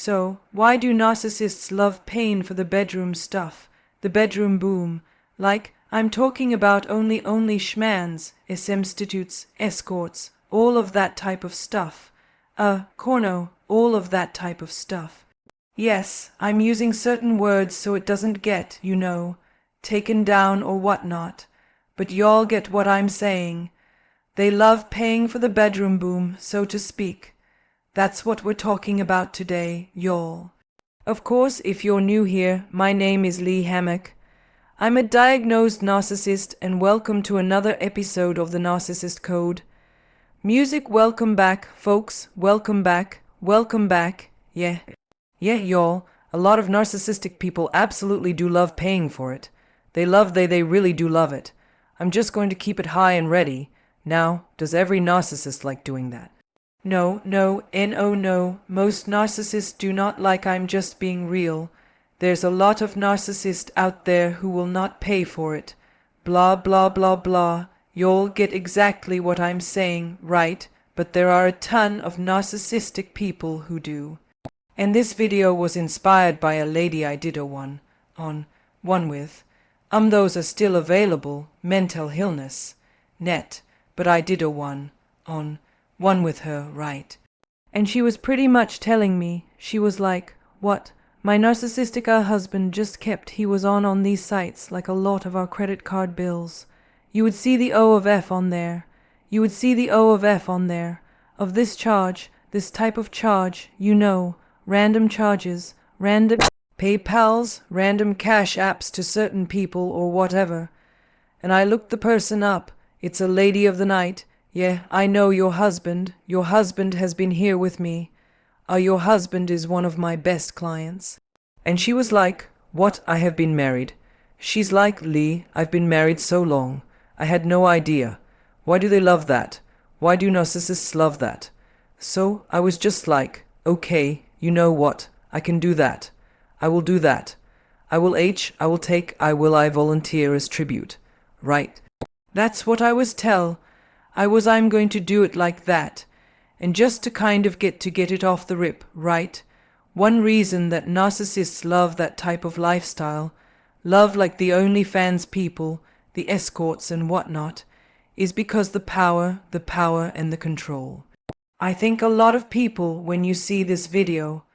So, why do narcissists love paying for the bedroom stuff, the bedroom boom? Like, I'm talking about only schmans, substitutes, escorts, all of that type of stuff. Corno, all of that type of stuff. Yes, I'm using certain words so it doesn't get, taken down or whatnot. But y'all get what I'm saying. They love paying for the bedroom boom, so to speak. That's what we're talking about today, y'all. Of course, if you're new here, my name is Lee Hammock. I'm a diagnosed narcissist, and welcome to another episode of the Narcissist Code. Music, welcome back, folks, welcome back, welcome back. Yeah, y'all, a lot of narcissistic people absolutely do love paying for it. They really do love it. I'm just going to keep it high and ready. Now, does every narcissist like doing that? No, most narcissists do not like. I'm just being real. There's a lot of narcissists out there who will not pay for it. Blah, blah, blah, blah. You'll get exactly what I'm saying, right? But there are a ton of narcissistic people who do. And this video was inspired by a lady I did a one with. Those are still available, mental illness, net, but I did a one with her, right? And she was pretty much telling me, she was like, what? My narcissistic husband just kept, he was on these sites, like a lot of our credit card bills. You would see the O of F on there. You would see the O of F on there. Of this charge, this type of charge, random charges, random PayPals, random cash apps to certain people or whatever. And I looked the person up. It's a lady of the night. Yeah, I know your husband. Your husband has been here with me. Your husband is one of my best clients. And she was like, what? I have been married. She's like, Lee, I've been married so long. I had no idea. Why do they love that? Why do narcissists love that? So I was just like, okay, you know what? I can do that. I will do that. I volunteer as tribute. Right. That's what I was I'm going to do it like that. And just to kind of get it off the rip, right? One reason that narcissists love that type of lifestyle, love like the OnlyFans people, the escorts and whatnot, is because the power and the control. I think a lot of people, when you see this video,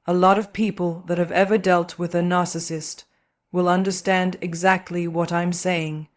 a lot of people that have ever dealt with a narcissist will understand exactly what I'm saying.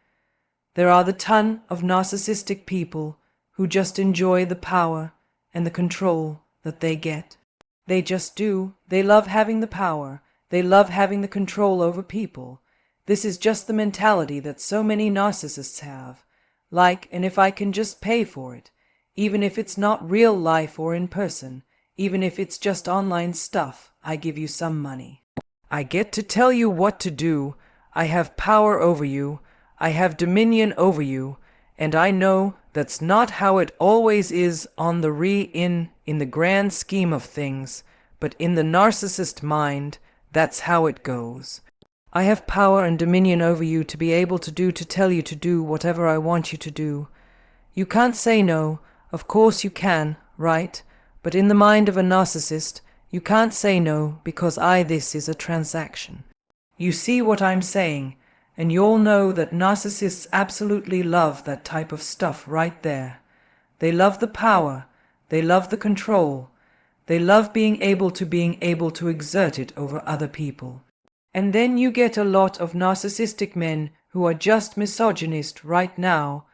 There are the ton of narcissistic people who just enjoy the power and the control that they get. They just do. They love having the power. They love having the control over people. This is just the mentality that so many narcissists have. Like, and if I can just pay for it, even if it's not real life or in person, even if it's just online stuff, I give you some money. I get to tell you what to do. I have power over you. I have dominion over you. And I know that's not how it always is on the in the grand scheme of things, but in the narcissist mind, that's how it goes. I have power and dominion over you to be able to tell you to do whatever I want you to do. You can't say no. Of course you can, right? But in the mind of a narcissist, you can't say no because this is a transaction. You see what I'm saying? And you'll know that narcissists absolutely love that type of stuff right there. They love the power. They love the control. They love being able to exert it over other people. And then you get a lot of narcissistic men who are just misogynist right now.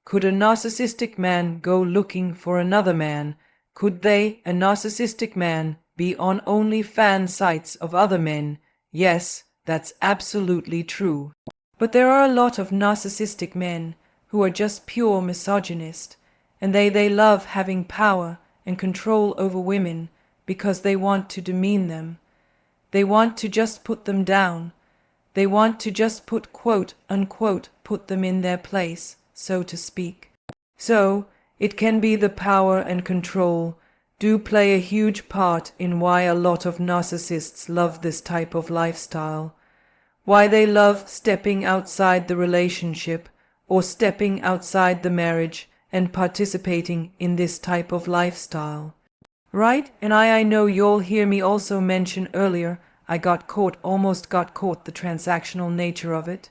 Could a narcissistic man go looking for another man? Could a narcissistic man, be on OnlyFans sites of other men? Yes, that's absolutely true. But there are a lot of narcissistic men who are just pure misogynist, and they love having power and control over women because they want to demean them. They want to just put them down. They want to just put quote unquote put them in their place, so to speak. So, it can be the power and control do play a huge part in why a lot of narcissists love this type of lifestyle. Why they love stepping outside the relationship or stepping outside the marriage and participating in this type of lifestyle. Right? And I know you'll hear me also mention earlier, almost got caught the transactional nature of it.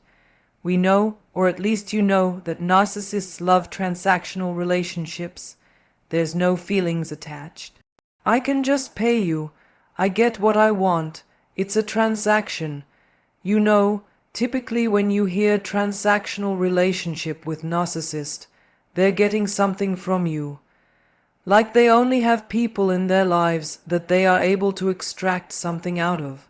We know, or at least you know, that narcissists love transactional relationships. There's no feelings attached. I can just pay you. I get what I want. It's a transaction. You know, typically when you hear transactional relationship with narcissist, they're getting something from you. Like they only have people in their lives that they are able to extract something out of.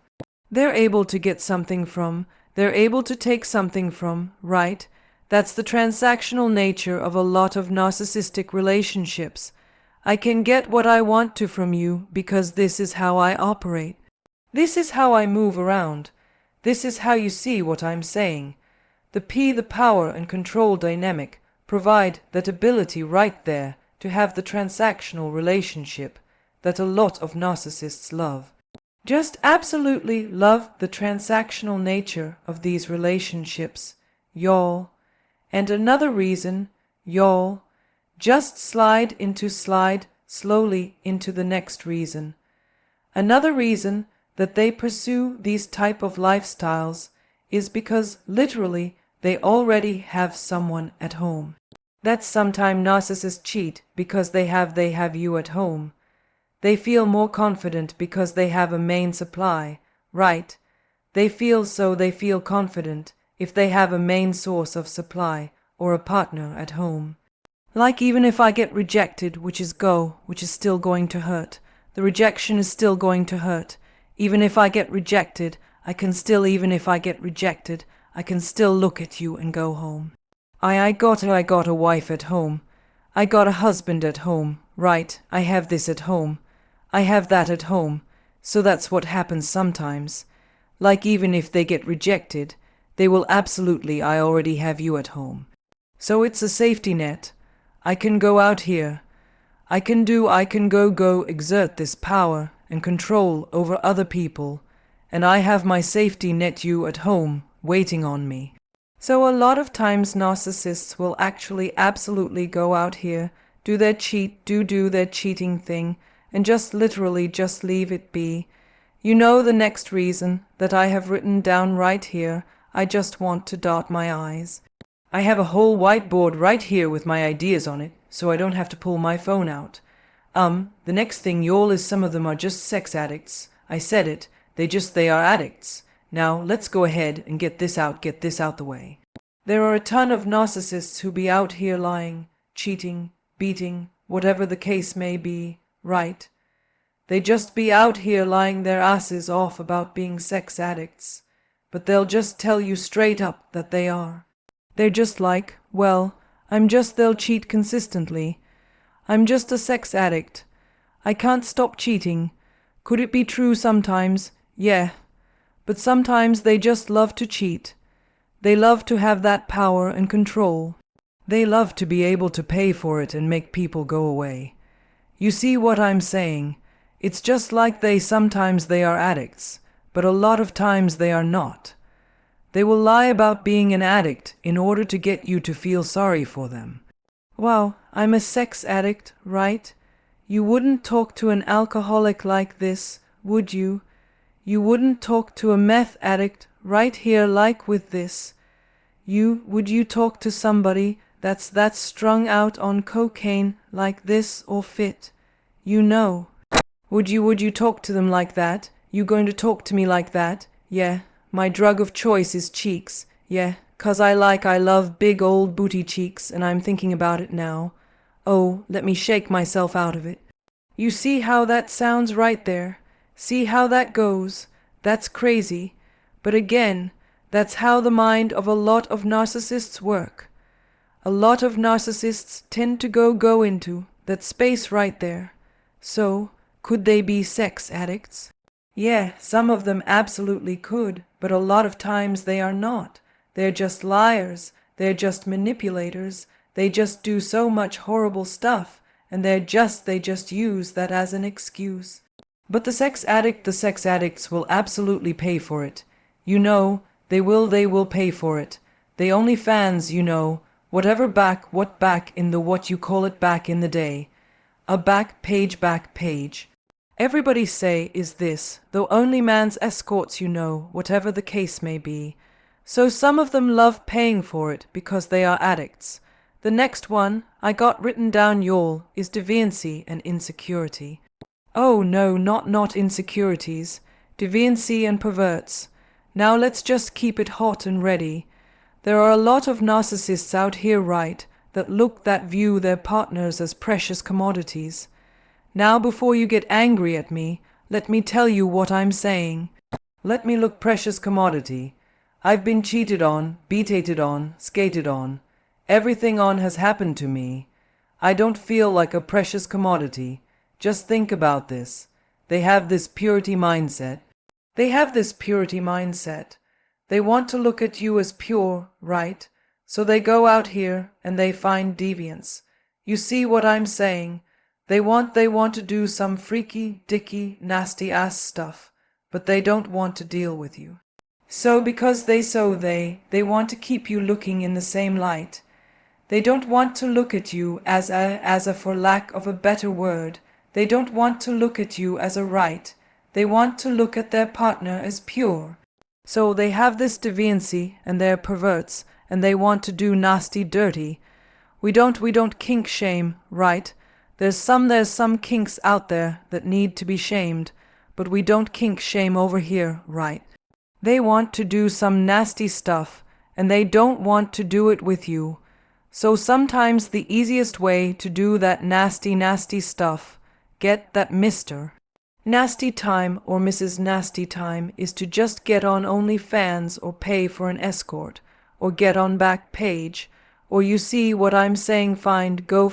They're able to get something from, they're able to take something from, right? That's the transactional nature of a lot of narcissistic relationships. I can get what I want to from you because this is how I operate. This is how I move around. This is how you see what I'm saying. The power and control dynamic, provide that ability right there to have the transactional relationship that a lot of narcissists love. Just absolutely love the transactional nature of these relationships, y'all. And another reason, y'all, just slide slowly into the next reason. Another reason that they pursue these type of lifestyles is because literally they already have someone at home. That's sometimes narcissists cheat because they have you at home. They feel more confident because they have a main supply, right? They feel confident if they have a main source of supply or a partner at home. Like even if I get rejected, which is still going to hurt. The rejection is still going to hurt. Even if I get rejected, I can still look at you and go home. I got a wife at home. I got a husband at home, right? I have this at home. I have that at home. So that's what happens sometimes. Like even if they get rejected, they will absolutely, I already have you at home. So it's a safety net. I can go out here. I can go exert this power and control over other people. And I have my safety net, you at home, waiting on me. So a lot of times narcissists will actually absolutely go out here, do their cheating thing, and just literally just leave it be. You know the next reason that I have written down right here. I just want to dot my I's. I have a whole whiteboard right here with my ideas on it, so I don't have to pull my phone out. The next thing y'all is some of them are just sex addicts. I said it. They are addicts. Now, let's go ahead and get this out the way. There are a ton of narcissists who be out here lying, cheating, beating, whatever the case may be, right? They just be out here lying their asses off about being sex addicts, but they'll just tell you straight up that they are. They're just like, well, they'll cheat consistently. I'm just a sex addict. I can't stop cheating. Could it be true sometimes? Yeah. But sometimes they just love to cheat. They love to have that power and control. They love to be able to pay for it and make people go away. You see what I'm saying? It's just like sometimes they are addicts, but a lot of times they are not. They will lie about being an addict in order to get you to feel sorry for them. Wow, I'm a sex addict, right? You wouldn't talk to an alcoholic like this, would you? You wouldn't talk to a meth addict right here like with this. Would you talk to somebody that's strung out on cocaine like this or fit? You know. Would you talk to them like that? You going to talk to me like that? Yeah, my drug of choice is cheeks. Yeah, 'cause I love big old booty cheeks and I'm thinking about it now. Oh, let me shake myself out of it. You see how that sounds right there? See how that goes? That's crazy. But again, that's how the mind of a lot of narcissists work. A lot of narcissists tend to go into that space right there. So, could they be sex addicts? Yeah, some of them absolutely could, but a lot of times they are not. They're just liars. They're just manipulators. They just do so much horrible stuff, and they just use that as an excuse. But the sex addicts will absolutely pay for it. You know, they will pay for it. They only fans, you know, what you call it back in the day. A back page. Everybody say is this, though only man's escorts you know, whatever the case may be. So some of them love paying for it because they are addicts. The next one, I got written down y'all, is deviancy and insecurity. Oh no, not insecurities. Deviancy and perverts. Now let's just keep it hot and ready. There are a lot of narcissists out here, right, that view their partners as precious commodities. Now before you get angry at me, let me tell you what I'm saying. Let me look precious commodity. I've been cheated on, beated on, skated on. Everything on has happened to me. I don't feel like a precious commodity. Just think about this. They have this purity mindset. They want to look at you as pure, right? So they go out here and they find deviance. You see what I'm saying? They want to do some freaky, dicky, nasty ass stuff, but they don't want to deal with you. So because they want to keep you looking in the same light. They don't want to look at you as a for lack of a better word. They don't want to look at you as a right. They want to look at their partner as pure. So they have this deviancy and they're perverts and they want to do nasty dirty. We don't kink shame, right? There's some kinks out there that need to be shamed, but we don't kink shame over here, right? They want to do some nasty stuff and they don't want to do it with you. So sometimes the easiest way to do that nasty stuff, get that Mr. Nasty Time or Mrs. Nasty Time, is to just get on OnlyFans or pay for an escort, or get on Backpage, or you see what I'm saying, go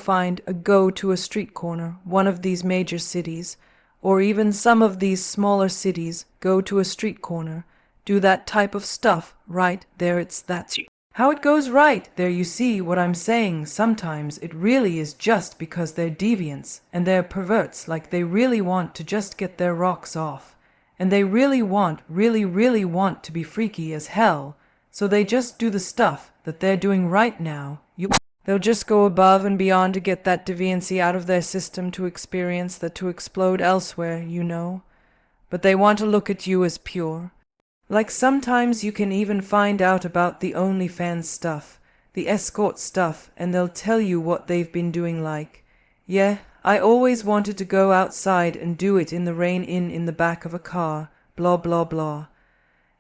to a street corner, one of these major cities, or even some of these smaller cities, go to a street corner, do that type of stuff, right there that's how it goes right there. You see what I'm saying? Sometimes it really is just because they're deviants and they're perverts, like they really want to just get their rocks off. And they really want to be freaky as hell. So they just do the stuff that they're doing right now. They'll just go above and beyond to get that deviancy out of their system, to experience that, to explode elsewhere, you know. But they want to look at you as pure. Like sometimes you can even find out about the OnlyFans stuff, the escort stuff, and they'll tell you what they've been doing, like, yeah, I always wanted to go outside and do it in the rain in the back of a car, blah blah blah.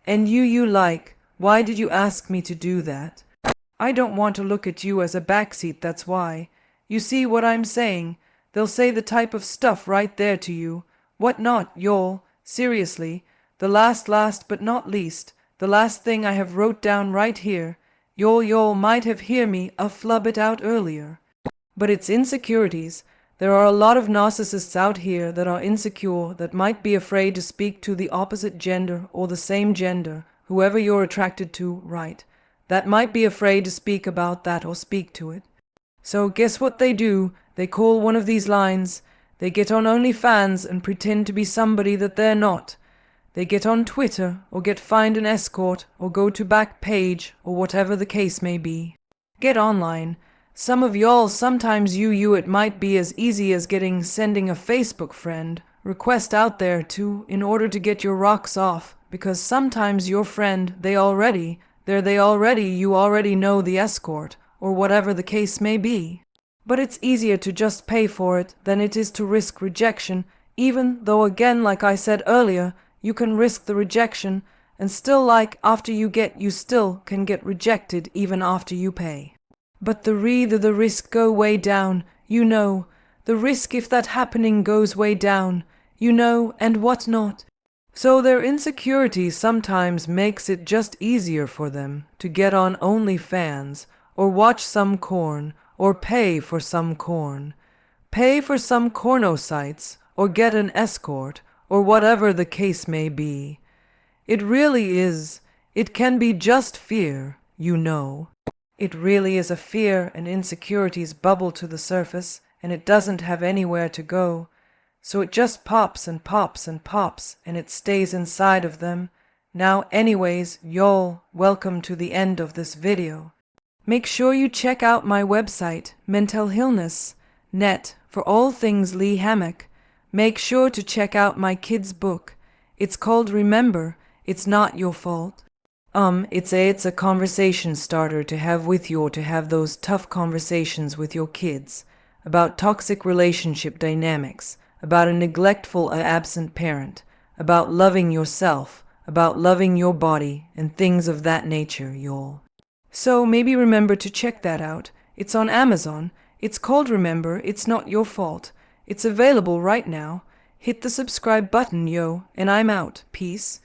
And you like, why did you ask me to do that? I don't want to look at you as a backseat, that's why. You see what I'm saying? They'll say the type of stuff right there to you. What not, y'all? Seriously. The last but not least, the last thing I have wrote down right here, y'all might have hear me flub it out earlier. But it's insecurities. There are a lot of narcissists out here that are insecure, that might be afraid to speak to the opposite gender or the same gender, whoever you're attracted to, right? That might be afraid to speak about that or speak to it. So guess what they do? They call one of these lines. They get on OnlyFans and pretend to be somebody that they're not. They get on Twitter, or find an escort, or go to Backpage, or whatever the case may be. Get online. Some of y'all, sometimes it might be as easy as sending a Facebook friend request out there in order to get your rocks off, because sometimes your friend, you already know the escort, or whatever the case may be. But it's easier to just pay for it than it is to risk rejection, even though, again, like I said earlier, you can risk the rejection, and still you still can get rejected even after you pay. But the risk go way down, you know. The risk if that happening goes way down, you know, and what not. So their insecurity sometimes makes it just easier for them to get on OnlyFans, or watch some corn, or pay for some corn. Pay for some corno sites, or get an escort, or whatever the case may be. It really is. It can be just fear, you know. It really is a fear, and insecurities bubble to the surface, and it doesn't have anywhere to go. So it just pops and pops and pops, and it stays inside of them. Now anyways, y'all, welcome to the end of this video. Make sure you check out my website, mentalillness.net, for all things Lee Hammock. Make sure to check out my kids' book. It's called Remember, It's Not Your Fault. It's a conversation starter to have with you, or to have those tough conversations with your kids about toxic relationship dynamics, about a neglectful or absent parent, about loving yourself, about loving your body, and things of that nature, y'all. So maybe remember to check that out. It's on Amazon. It's called Remember, It's Not Your Fault. It's available right now. Hit the subscribe button, yo, and I'm out. Peace.